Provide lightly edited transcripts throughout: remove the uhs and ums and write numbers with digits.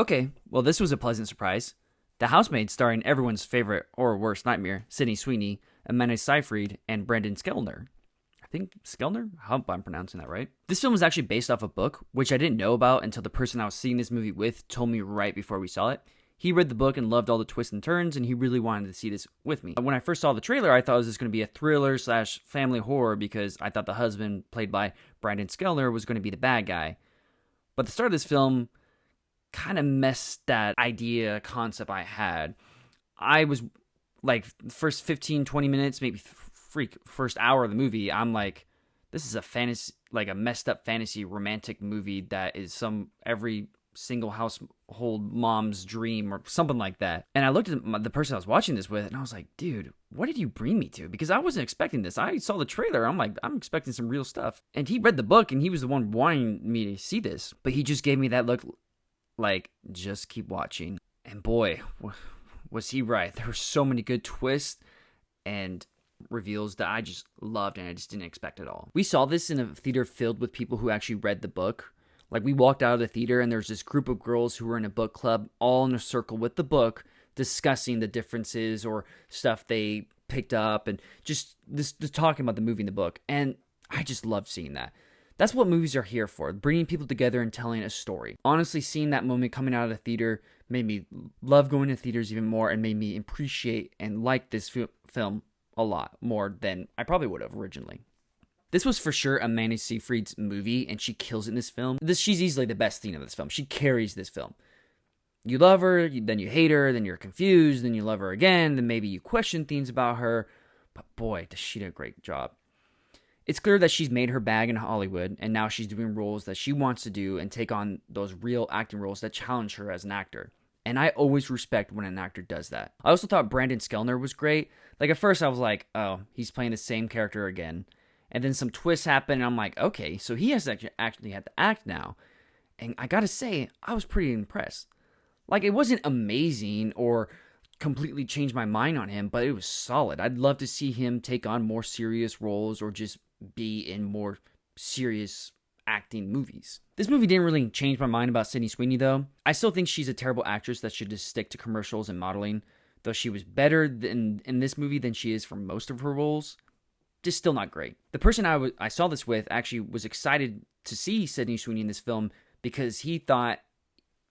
Okay, well, this was a pleasant surprise. The Housemaid, starring everyone's favorite or worst nightmare, Sydney Sweeney, Amanda Seyfried, and Brandon Skellner. I think Skellner? I hope I'm pronouncing that right. This film was actually based off a book, which I didn't know about until the person I was seeing this movie with told me right before we saw it. He read the book and loved all the twists and turns, and he really wanted to see this with me. When I first saw the trailer, I thought it was just going to be a thriller / family horror because I thought the husband, played by Brandon Skellner, was going to be the bad guy. But the start of this film kind of messed that concept I had. I was like, first 15, 20 minutes, maybe first hour of the movie, I'm like, this is a fantasy, like a messed up fantasy romantic movie that is every single household mom's dream or something like that. And I looked at the person I was watching this with and I was like, dude, what did you bring me to? Because I wasn't expecting this. I saw the trailer. I'm like, I'm expecting some real stuff. And he read the book and he was the one wanting me to see this. But he just gave me that look like, just keep watching. And boy, was he right. There were so many good twists and reveals that I just loved and I just didn't expect at all. We saw this in a theater filled with people who actually read the book. Like, we walked out of the theater and there's this group of girls who were in a book club all in a circle with the book discussing the differences or stuff they picked up and just talking about the movie and the book. And I just love seeing that. That's what movies are here for, bringing people together and telling a story. Honestly, seeing that moment coming out of the theater made me love going to theaters even more and made me appreciate and like this film a lot more than I probably would have originally. This was for sure Amanda Seyfried's movie, and she kills it in this film. She's easily the best thing of this film. She carries this film. You love her, then you hate her, then you're confused, then you love her again, then maybe you question things about her. But boy, does she do a great job. It's clear that she's made her bag in Hollywood, and now she's doing roles that she wants to do and take on those real acting roles that challenge her as an actor. And I always respect when an actor does that. I also thought Brandon Skellner was great. Like, at first I was like, oh, he's playing the same character again. And then some twists happen, and I'm like, okay, so he has to actually have to act now. And I gotta say, I was pretty impressed. Like, it wasn't amazing or completely changed my mind on him, but it was solid. I'd love to see him take on more serious roles or just be in more serious acting movies. This movie didn't really change my mind about Sydney Sweeney, though. I still think she's a terrible actress that should just stick to commercials and modeling, though she was better in this movie than she is for most of her roles. Just still not great. The person I saw this with actually was excited to see Sydney Sweeney in this film because he thought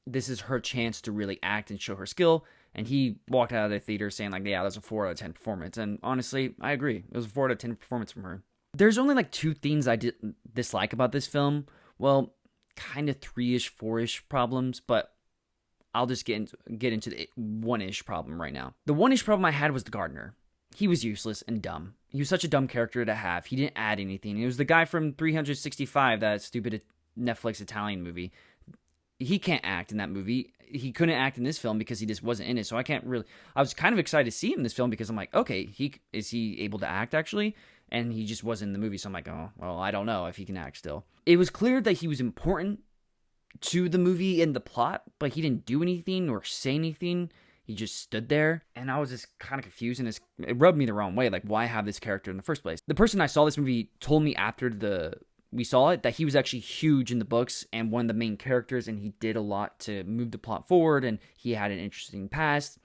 this is her chance to really act and show her skill, and he walked out of the theater saying like, yeah, that's a 4 out of 10 performance. And honestly, I agree. It was a 4 out of 10 performance from her. There's only like 2 things I dislike about this film. Well, kind of 3-ish, 4-ish problems, but I'll just get into the 1-ish problem right now. The 1-ish problem I had was the gardener. He was useless and dumb. He was such a dumb character to have. He didn't add anything. It was the guy from 365, that stupid Netflix Italian movie. He can't act in that movie. He couldn't act in this film because he just wasn't in it. So I was kind of excited to see him in this film because I'm like, okay, is he able to act actually? And he just wasn't in the movie. So I'm like, oh, well, I don't know if he can act still. It was clear that he was important to the movie and the plot, but he didn't do anything or say anything. He just stood there, and I was just kind of confused, and it rubbed me the wrong way. Like, why have this character in the first place? The person I saw this movie told me after we saw it that he was actually huge in the books and one of the main characters, and he did a lot to move the plot forward, and he had an interesting past.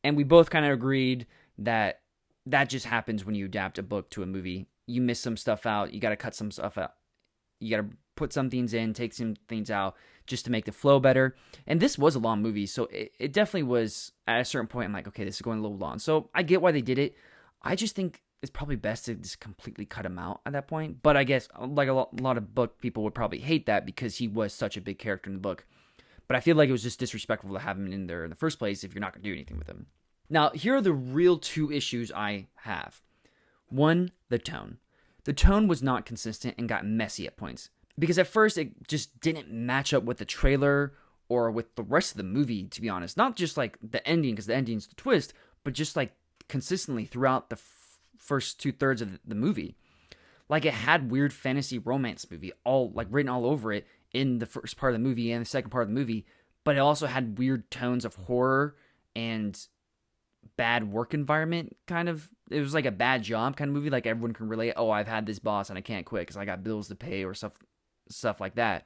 And we both kind of agreed that just happens when you adapt a book to a movie. You miss some stuff out. You got to cut some stuff out. You got to put some things in, take some things out, just to make the flow better. And this was a long movie, so it definitely was, at a certain point, I'm like, okay, this is going a little long. So I get why they did it. I just think it's probably best to just completely cut him out at that point. But I guess, like a lot of book people would probably hate that because he was such a big character in the book. But I feel like it was just disrespectful to have him in there in the first place if you're not going to do anything with him. Now, here are the real 2 issues I have. 1, the tone. The tone was not consistent and got messy at points. Because at first, it just didn't match up with the trailer or with the rest of the movie, to be honest. Not just like the ending, because the ending's the twist, but just like consistently throughout the first 2/3 of the movie. Like, it had weird fantasy romance movie all like written all over it in the first part of the movie and the second part of the movie, but it also had weird tones of horror and bad work environment kind of. It was like a bad job kind of movie. Like, everyone can relate, oh, I've had this boss and I can't quit because I got bills to pay or stuff like that.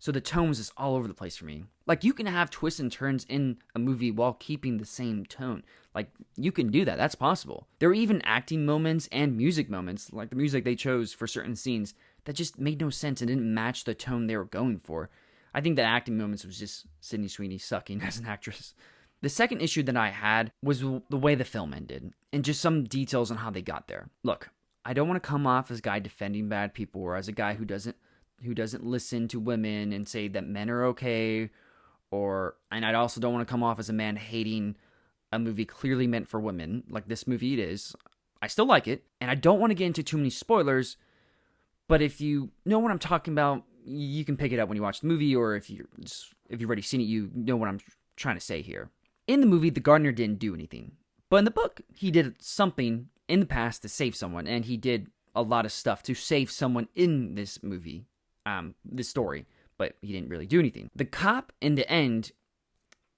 So the tone was just all over the place for me. Like, you can have twists and turns in a movie while keeping the same tone. Like, you can do that. That's possible. There were even acting moments and music moments, like the music they chose for certain scenes, that just made no sense and didn't match the tone they were going for. I think the acting moments was just Sydney Sweeney sucking as an actress. The second issue that I had was the way the film ended, and just some details on how they got there. Look, I don't want to come off as a guy defending bad people, or as a guy who doesn't listen to women and say that men are okay, and I also don't want to come off as a man hating a movie clearly meant for women, like this movie it is. I still like it, and I don't want to get into too many spoilers, but if you know what I'm talking about, you can pick it up when you watch the movie, or if you've already seen it, you know what I'm trying to say here. In the movie, the gardener didn't do anything, but in the book, he did something in the past to save someone, and he did a lot of stuff to save someone in this movie, this story, but he didn't really do anything. The cop, in the end,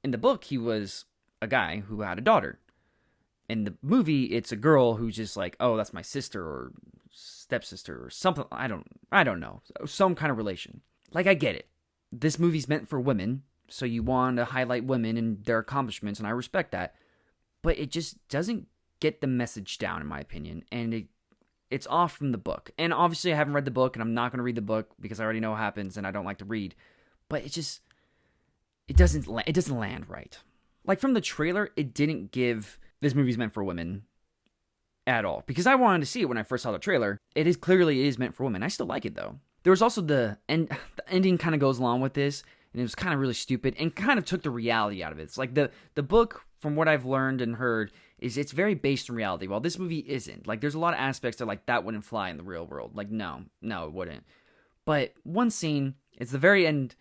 in the book, he was a guy who had a daughter. In the movie, it's a girl who's just like, oh, that's my sister or stepsister or something. I don't know. Some kind of relation. Like, I get it. This movie's meant for women, so you want to highlight women and their accomplishments, and I respect that. But it just doesn't get the message down, in my opinion, and it's off from the book. And obviously, I haven't read the book, and I'm not going to read the book because I already know what happens, and I don't like to read. But it doesn't land right. Like, from the trailer, it didn't give this movie's meant for women at all. Because I wanted to see it when I first saw the trailer. It is meant for women. I still like it, though. There was also the ending kind of goes along with this, and it was kind of really stupid, and kind of took the reality out of it. It's like the book, from what I've learned and heard, is it's very based in reality, while this movie isn't. Like, there's a lot of aspects that, like, that wouldn't fly in the real world. Like, no, it wouldn't. But one scene, it's the very end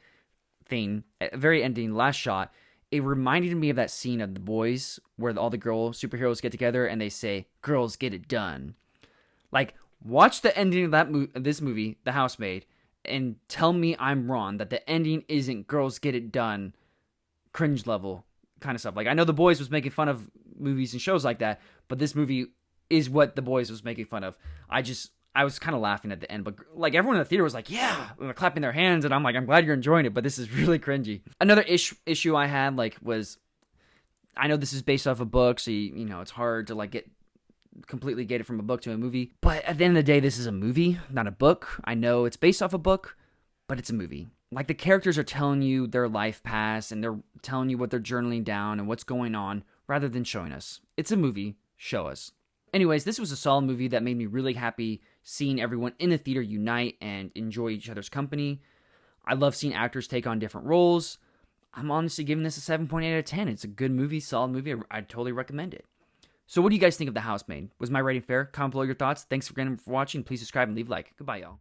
thing, very ending, last shot, it reminded me of that scene of The Boys, where all the girl superheroes get together and they say, "Girls, get it done." Like, watch the ending of this movie, The Housemaid, and tell me I'm wrong, that the ending isn't "Girls, get it done," cringe level kind of stuff. Like, I know The Boys was making fun of movies and shows like that, but this movie is what The Boys was making fun of. I was kind of laughing at the end, but like, everyone in the theater was like, yeah, and they're clapping their hands, and I'm like, I'm glad you're enjoying it, but this is really cringy. Another issue I had, like, was, I know this is based off a book, so you know, it's hard to like completely get it from a book to a movie, but at the end of the day, this is a movie, not a book. I know it's based off a book, but it's a movie. Like, the characters are telling you their life past, and they're telling you what they're journaling down and what's going on, rather than showing us. It's a movie. Show us. Anyways, this was a solid movie that made me really happy seeing everyone in the theater unite and enjoy each other's company. I love seeing actors take on different roles. I'm honestly giving this a 7.8 out of 10. It's a good movie, solid movie. I'd totally recommend it. So what do you guys think of The Housemaid? Was my rating fair? Comment below your thoughts. Thanks again for watching. Please subscribe and leave a like. Goodbye, y'all.